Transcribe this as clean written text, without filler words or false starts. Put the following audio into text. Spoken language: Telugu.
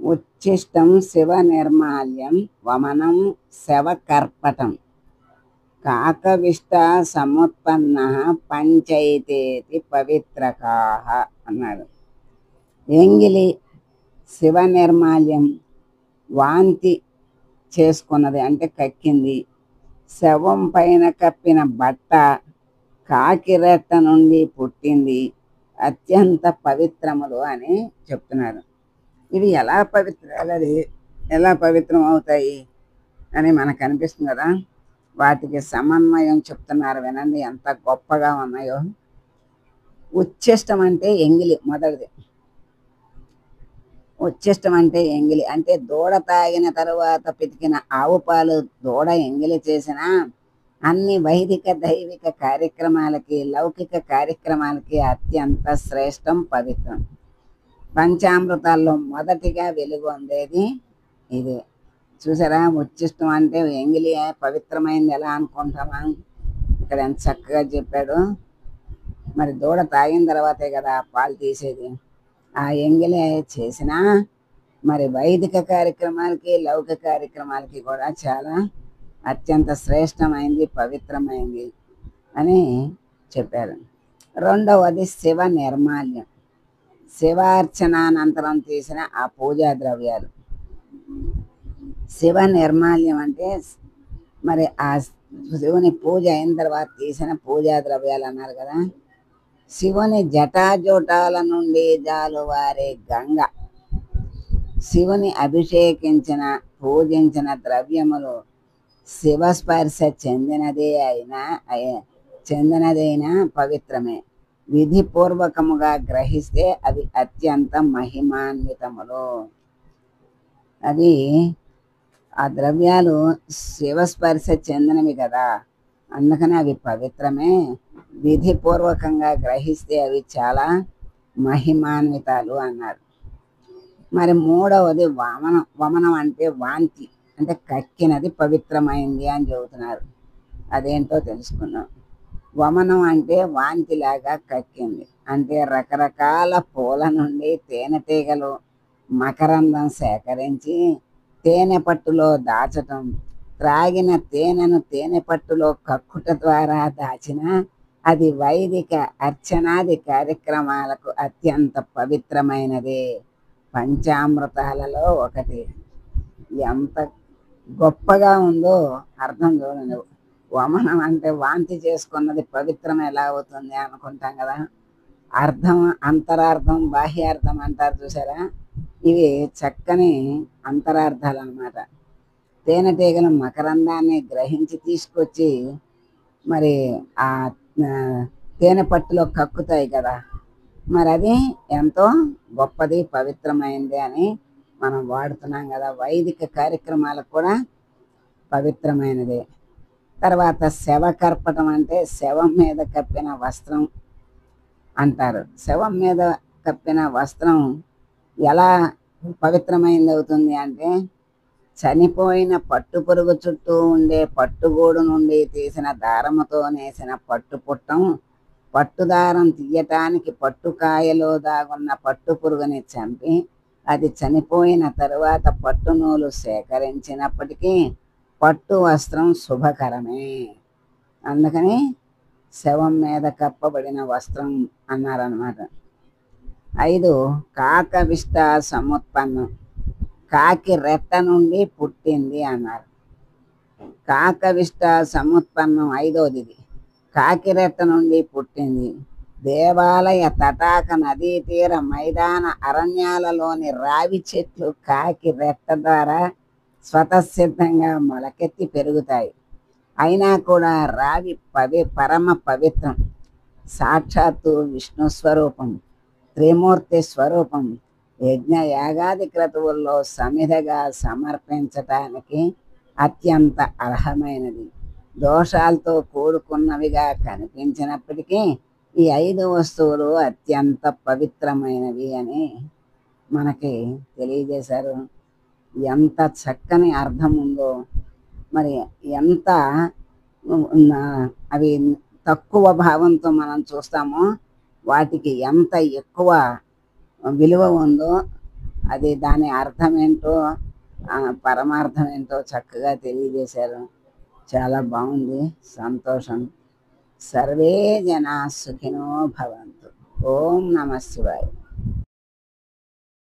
ఉచ్ఛిష్టం శివ నిర్మాల్యం వమనం శవకర్పటం కాకవిష్ట సముత్పన్న పంచైతేతి పవిత్రకాహ అన్నాడు. ఎంగిలి శివ నిర్మాల్యం వాంతి చేసుకున్నది అంటే కక్కింది. శవం పైన కప్పిన బట్ట కాకిరెట్ట నుండి పుట్టింది, అత్యంత పవిత్రములు అని చెప్తున్నారు. ఇవి ఎలా పవిత్రం అవుతాయి అని మనకు అనిపిస్తుంది కదా. వాటికి సమన్వయం చెప్తున్నారు, వినండి ఎంత గొప్పగా ఉన్నాయో. ఉచ్ఛిష్టం అంటే ఎంగిలి, మొదటిది. ఉచ్ఛిష్టం అంటే ఎంగిలి అంటే దూడ తాగిన తరువాత పితికిన ఆవు పాలు దూడ ఎంగిలి చేసిన అన్ని వైదిక దైవిక కార్యక్రమాలకి లౌకిక కార్యక్రమాలకి అత్యంత శ్రేష్టం, పవిత్రం. పంచామృతాల్లో మొదటిగా వెలుగొందేది ఇదే. చూసారా, ఉచ్ఛిష్టం అంటే ఎంగిలి పవిత్రమైంది ఎలా అనుకుంటామా? ఇక్కడ ఎంత చక్కగా చెప్పాడు. మరి దూడ తాగిన తర్వాతే కదా పాలు తీసేది. ఆ ఎంగిలి చేసినా మరి వైదిక కార్యక్రమాలకి లౌకిక కార్యక్రమాలకి కూడా చాలా అత్యంత శ్రేష్టమైంది, పవిత్రమైంది అని చెప్పారు. రెండవది శివ నిర్మాల్యం. శివార్చనానంతరం తీసిన ఆ పూజా ద్రవ్యాలు. శివ నిర్మాల్యం అంటే మరి ఆ శివుని పూజ అయిన తర్వాత తీసిన పూజా ద్రవ్యాలు అన్నారు కదా. శివుని జటాజూటాల నుండి జాలువారే గంగ, శివుని అభిషేకించిన పూజించిన ద్రవ్యములు శివస్పర్శ చెందినదైనా పవిత్రమే. విధిపూర్వకముగా గ్రహిస్తే అవి అత్యంత మహిమాన్వితములు. అవి ఆ ద్రవ్యాలు శివస్పర్శ చెందినవి కదా, అందుకని అవి పవిత్రమే. విధిపూర్వకంగా గ్రహిస్తే అవి చాలా మహిమాన్వితాలు అన్నారు. మరి మూడవది వమనం. వమనం అంటే వాంతి, అంటే కక్కినది పవిత్రమైంది అని చెబుతున్నారు. అదేంటో తెలుసుకున్నాం. వమనం అంటే వాంతిలాగా కక్కింది అంటే రకరకాల పూల నుండి తేనెటీగలు మకరందం సేకరించి తేనె పట్టులో దాచటం, త్రాగిన తేనెను తేనె పట్టులో కక్కుట ద్వారా దాచిన అది వైదిక అర్చనాది కార్యక్రమాలకు అత్యంత పవిత్రమైనదే. పంచామృతాలలో ఒకటి. ఎంత గొప్పగా ఉందో అర్థం చూడండి. వమనం అంటే వాంతి చేసుకున్నది పవిత్రం ఎలా అవుతుంది అనుకుంటాం కదా. అర్థం, అంతరార్థం, బాహ్యార్థం అంటారు చూసారా, ఇవి చక్కని అంతరార్థాలు అన్నమాట. తేనెటీగలు మకరందాన్ని గ్రహించి తీసుకొచ్చి మరి ఆ తేనె పట్టులో కక్కుతాయి కదా, మరి అది ఎంతో గొప్పది, పవిత్రమైంది అని మనం వాడుతున్నాం కదా. వైదిక కార్యక్రమాలకు కూడా పవిత్రమైనదే. తర్వాత శవకర్పటం అంటే శవం మీద కప్పిన వస్త్రం అంటారు. శవం మీద కప్పిన వస్త్రం ఎలా పవిత్రమైంది అవుతుంది అంటే చనిపోయిన పట్టు పురుగు చుట్టూ ఉండే పట్టుగూడు నుండి తీసిన దారముతో నేసిన పట్టు పుట్టం పట్టుదారం తీయటానికి పట్టుకాయలో దాగున్న పట్టు పురుగుని చంపి అది చనిపోయిన తరువాత పట్టు నూలు సేకరించినప్పటికీ పట్టు వస్త్రం శుభకరమే. అందుకని శవం మీద కప్పబడిన వస్త్రం అన్నారన్నమాట. 5 కాకవిష్ట సముత్పన్నం, కాకి రెట్ట నుండి పుట్టింది అన్నారు. కాకవిష్ట సముత్పన్నం 5వది. కాకి రెట్ట నుండి పుట్టింది. దేవాలయ తటాక నదీ తీర మైదాన అరణ్యాలలోని రావి చెట్లు కాకి రెట్ట ద్వారా స్వతసిద్ధంగా మొలకెత్తి పెరుగుతాయి. అయినా కూడా రావి పరమ పవిత్రం, సాక్షాత్తు విష్ణు స్వరూపం, త్రిమూర్తి స్వరూపం. యజ్ఞ యాగాది క్రతువుల్లో సమిధగా సమర్పించటానికి అత్యంత అర్హమైనది. దోషాలతో కూడుకున్నవిగా కనిపించినప్పటికీ ఈ 5 వస్తువులు అత్యంత పవిత్రమైనవి అని మనకి తెలియజేశారు. ఎంత చక్కని అర్థం ఉందో, మరి ఎంత అవి తక్కువ భావంతో మనం చూస్తామో వాటికి ఎంత ఎక్కువ విలువ ఉందో అది దాని అర్థం ఏంటో పరమార్థం ఏంటో చక్కగా తెలియజేశారు. చాలా బాగుంది, సంతోషం. సర్వే జనా సుఖినో భవంతు. ఓం నమ శివాయ.